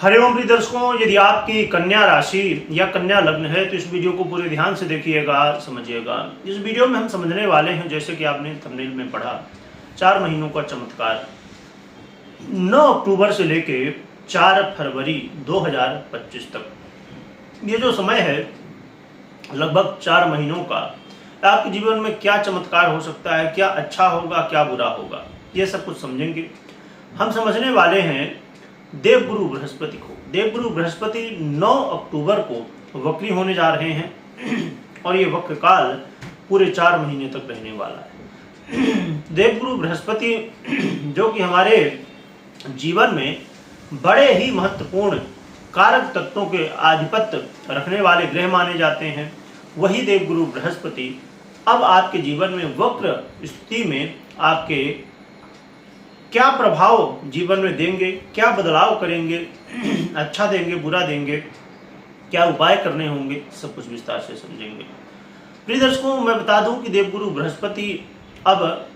हरिओम प्रिय दर्शकों, यदि आपकी कन्या राशि या कन्या लग्न है तो इस वीडियो को पूरे ध्यान से देखिएगा, समझिएगा। इस वीडियो में हम समझने वाले हैं, जैसे कि आपने थंबनेल में पढ़ा, 4 महीनों का चमत्कार 9 अक्टूबर से लेके 4 फरवरी 2025 तक। ये जो समय है लगभग 4 महीनों का, आपके जीवन में क्या चमत्कार हो सकता है, क्या अच्छा होगा, क्या बुरा होगा, ये सब कुछ समझेंगे। हम समझने वाले हैं देवगुरु बृहस्पति को। देवगुरु बृहस्पति 9 अक्टूबर को वक्री होने जा रहे हैं और ये वक्र काल पूरे 4 महीने तक रहने वाला है। देवगुरु बृहस्पति जो कि हमारे जीवन में बड़े ही महत्वपूर्ण कारक तत्वों के आधिपत्य रखने वाले ग्रह माने जाते हैं, वही देवगुरु बृहस्पति अब आपके जीवन में वक्र स्थिति में आपके क्या प्रभाव जीवन में देंगे, क्या बदलाव करेंगे, अच्छा देंगे, बुरा देंगे, क्या उपाय करने होंगे, सब कुछ विस्तार से समझेंगे। प्रिय दर्शकों, मैं बता दूं कि देवगुरु बृहस्पति अब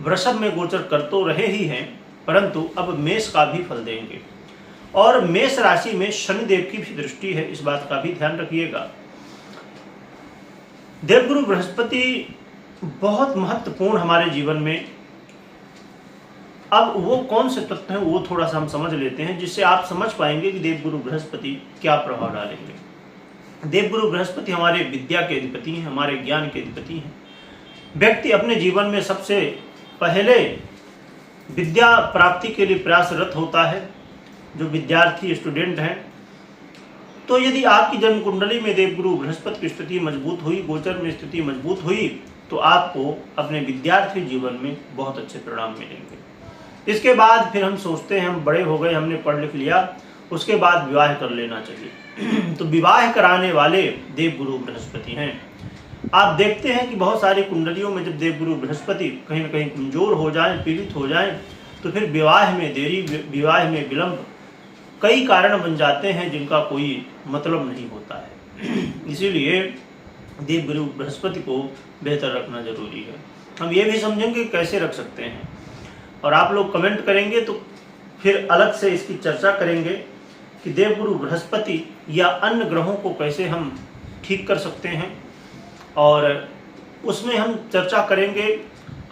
वृषभ में गोचर कर तो रहे ही हैं, परंतु अब मेष का भी फल देंगे और मेष राशि में शनिदेव की भी दृष्टि है, इस बात का भी ध्यान रखिएगा। देवगुरु बृहस्पति बहुत महत्वपूर्ण हमारे जीवन में। अब वो कौन से तत्व हैं वो थोड़ा सा हम समझ लेते हैं, जिससे आप समझ पाएंगे कि देवगुरु बृहस्पति क्या प्रभाव डालेंगे। देवगुरु बृहस्पति हमारे विद्या के अधिपति हैं, हमारे ज्ञान के अधिपति हैं। व्यक्ति अपने जीवन में सबसे पहले विद्या प्राप्ति के लिए प्रयासरत होता है, जो विद्यार्थी स्टूडेंट हैं। तो यदि आपकी जन्म कुंडली में देवगुरु बृहस्पति की स्थिति मजबूत हुई, गोचर में स्थिति मजबूत हुई, तो आपको अपने विद्यार्थी जीवन में बहुत अच्छे परिणाम मिलेंगे। इसके बाद फिर हम सोचते हैं हम बड़े हो गए, हमने पढ़ लिख लिया, उसके बाद विवाह कर लेना चाहिए। तो विवाह कराने वाले देवगुरु बृहस्पति हैं। आप देखते हैं कि बहुत सारी कुंडलियों में जब देवगुरु बृहस्पति कहीं न कहीं कमजोर हो जाएं, पीड़ित हो जाएं, तो फिर विवाह में देरी, विवाह में विलंब, कई कारण बन जाते हैं जिनका कोई मतलब नहीं होता है। इसीलिए देवगुरु बृहस्पति को बेहतर रखना जरूरी है। हम ये भी समझेंगे कैसे रख सकते हैं, और आप लोग कमेंट करेंगे तो फिर अलग से इसकी चर्चा करेंगे कि देवगुरु बृहस्पति या अन्य ग्रहों को कैसे हम ठीक कर सकते हैं, और उसमें हम चर्चा करेंगे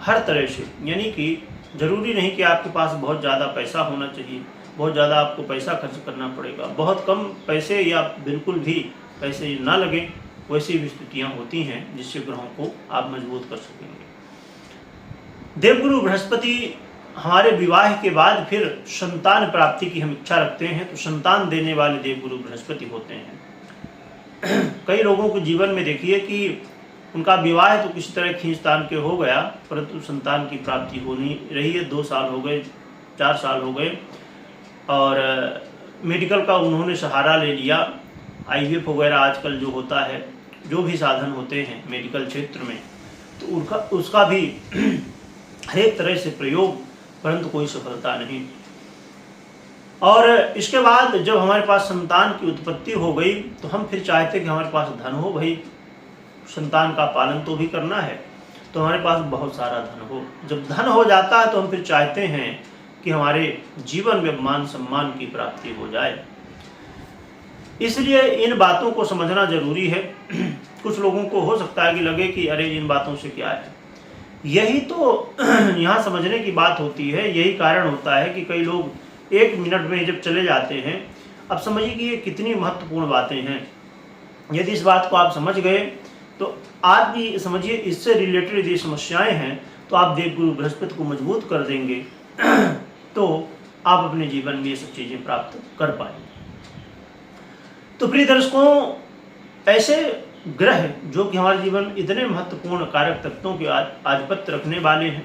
हर तरह से। यानी कि जरूरी नहीं कि आपके पास बहुत ज़्यादा पैसा होना चाहिए, बहुत ज़्यादा आपको पैसा खर्च करना पड़ेगा, बहुत कम पैसे या बिल्कुल भी पैसे ना लगे, वैसी भी स्थितियाँ होती हैं जिससे ग्रहों को आप मजबूत कर सकेंगे। देवगुरु बृहस्पति हमारे विवाह के बाद फिर संतान प्राप्ति की हम इच्छा रखते हैं, तो संतान देने वाले देवगुरु बृहस्पति होते हैं। कई लोगों के जीवन में देखिए कि उनका विवाह तो किसी तरह खींचतान के हो गया, परंतु संतान की प्राप्ति हो नहीं रही है। 2 साल हो गए, 4 साल हो गए, और मेडिकल का उन्होंने सहारा ले लिया। IVF वगैरह आजकल जो होता है, जो भी साधन होते हैं मेडिकल क्षेत्र में, तो उसका भी हर एक तरह से प्रयोग, परंतु कोई सफलता नहीं। और इसके बाद जब हमारे पास संतान की उत्पत्ति हो गई, तो हम फिर चाहते कि हमारे पास धन हो, भाई संतान का पालन तो भी करना है, तो हमारे पास बहुत सारा धन हो। जब धन हो जाता है तो हम फिर चाहते हैं कि हमारे जीवन में मान सम्मान की प्राप्ति हो जाए। इसलिए इन बातों को समझना जरूरी है। कुछ लोगों को हो सकता है कि लगे कि अरे इन बातों से क्या है, यही तो यहाँ समझने की बात होती है। यही कारण होता है कि कई लोग 1 मिनट में जब चले जाते हैं। अब समझिए कि ये कितनी महत्वपूर्ण बातें हैं। यदि इस बात को आप समझ गए तो आप भी समझिए, इससे रिलेटेड यदि समस्याएं हैं तो आप देवगुरु बृहस्पति को मजबूत कर देंगे, तो आप अपने जीवन में ये सब चीज़ें प्राप्त कर पाएंगे। तो प्रिय दर्शकों, ऐसे ग्रह जो कि हमारे जीवन में इतने महत्वपूर्ण कारक तत्वों के आधिपत्य रखने वाले हैं,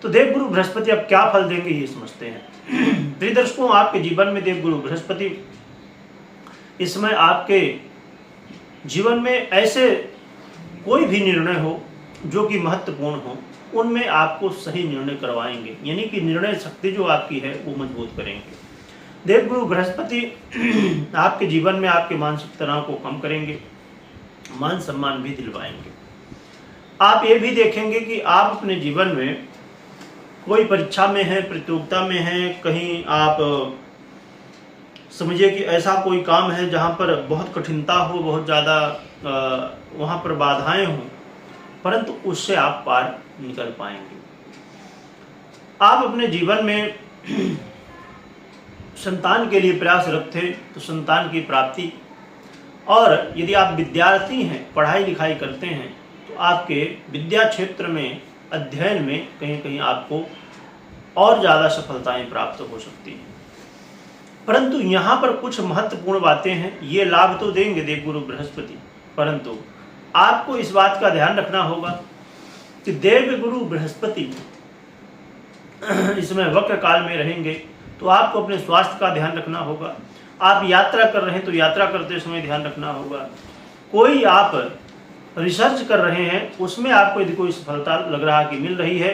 तो देवगुरु बृहस्पति अब क्या फल देंगे ये समझते हैं। प्रिय दर्शकों, आपके जीवन में देवगुरु बृहस्पति इस समय आपके जीवन में ऐसे कोई भी निर्णय हो जो कि महत्वपूर्ण हो, उनमें आपको सही निर्णय करवाएंगे। यानी कि निर्णय शक्ति जो आपकी है वो मजबूत करेंगे। देवगुरु बृहस्पति आपके जीवन में आपके मानसिक तनाव को कम करेंगे, मान सम्मान भी दिलवाएंगे। आप ये भी देखेंगे कि आप अपने जीवन में कोई परीक्षा में है, प्रतियोगिता में है, कहीं आप समझिए कि ऐसा कोई काम है जहाँ पर बहुत कठिनता हो, बहुत ज़्यादा वहाँ पर बाधाएं हों, परंतु उससे आप पार निकल पाएंगे। आप अपने जीवन में संतान के लिए प्रयास रखें तो संतान की प्राप्ति, और यदि आप विद्यार्थी हैं, पढ़ाई लिखाई करते हैं, तो आपके विद्या क्षेत्र में, अध्ययन में कहीं कहीं आपको और ज़्यादा सफलताएं प्राप्त हो सकती हैं। परंतु यहाँ पर कुछ महत्वपूर्ण बातें हैं। ये लाभ तो देंगे देवगुरु बृहस्पति, परंतु आपको इस बात का ध्यान रखना होगा कि देवगुरु बृहस्पति इसमें वक्र काल में रहेंगे, तो आपको अपने स्वास्थ्य का ध्यान रखना होगा। आप यात्रा कर रहे हैं तो यात्रा करते समय ध्यान रखना होगा। कोई आप रिसर्च कर रहे हैं, उसमें आपको यदि कोई सफलता लग रहा कि मिल रही है,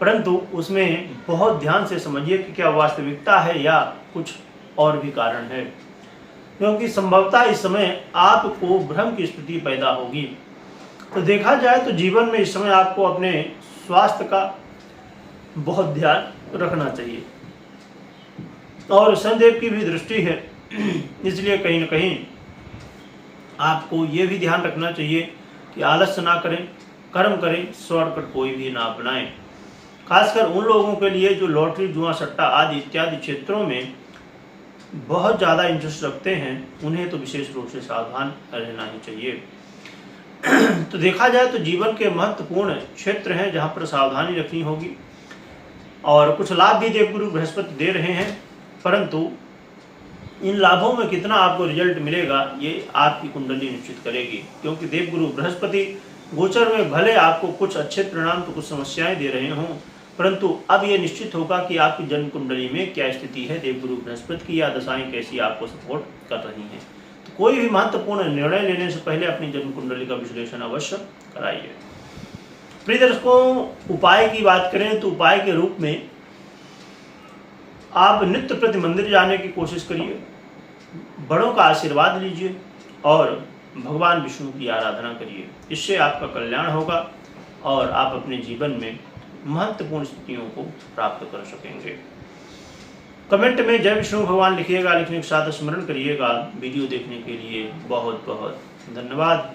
परंतु उसमें बहुत ध्यान से समझिए कि क्या वास्तविकता है या कुछ और भी कारण है, क्योंकि संभवतः इस समय आपको भ्रम की स्थिति पैदा होगी। तो देखा जाए तो जीवन में इस समय आपको अपने स्वास्थ्य का बहुत ध्यान रखना चाहिए, और शनिदेव की भी दृष्टि है, इसलिए कहीं न कहीं आपको ये भी ध्यान रखना चाहिए कि आलस्य ना करें, कर्म करें, शॉर्टकट कोई भी ना अपनाएं। खासकर उन लोगों के लिए जो लॉटरी, जुआ, सट्टा आदि इत्यादि क्षेत्रों में बहुत ज़्यादा इंटरेस्ट रखते हैं, उन्हें तो विशेष रूप से सावधान रहना ही चाहिए। तो देखा जाए तो जीवन के महत्वपूर्ण क्षेत्र हैं जहाँ पर सावधानी रखनी होगी, और कुछ लाभ भी देवगुरु बृहस्पति दे रहे हैं, परंतु इन लाभों में कितना आपको रिजल्ट मिलेगा ये आपकी कुंडली निश्चित करेगी। क्योंकि देवगुरु बृहस्पति गोचर में भले आपको कुछ अच्छे परिणाम तो कुछ समस्याएं दे रहे हों, परंतु अब ये निश्चित होगा कि आपकी जन्म कुंडली में क्या स्थिति है, देवगुरु बृहस्पति की या दशाएं कैसी आपको सपोर्ट कर रही हैं। तो कोई भी महत्वपूर्ण निर्णय लेने से पहले अपनी जन्म कुंडली का विश्लेषण अवश्य कराइए। प्रिय दर्शकों, उपाय की बात करें तो उपाय के रूप में आप नित्य प्रति मंदिर जाने की कोशिश करिए, बड़ों का आशीर्वाद लीजिए और भगवान विष्णु की आराधना करिए। इससे आपका कल्याण होगा और आप अपने जीवन में महत्वपूर्ण स्थितियों को प्राप्त कर सकेंगे। कमेंट में जय विष्णु भगवान लिखिएगा, लिखने के साथ स्मरण करिएगा। वीडियो देखने के लिए बहुत बहुत धन्यवाद।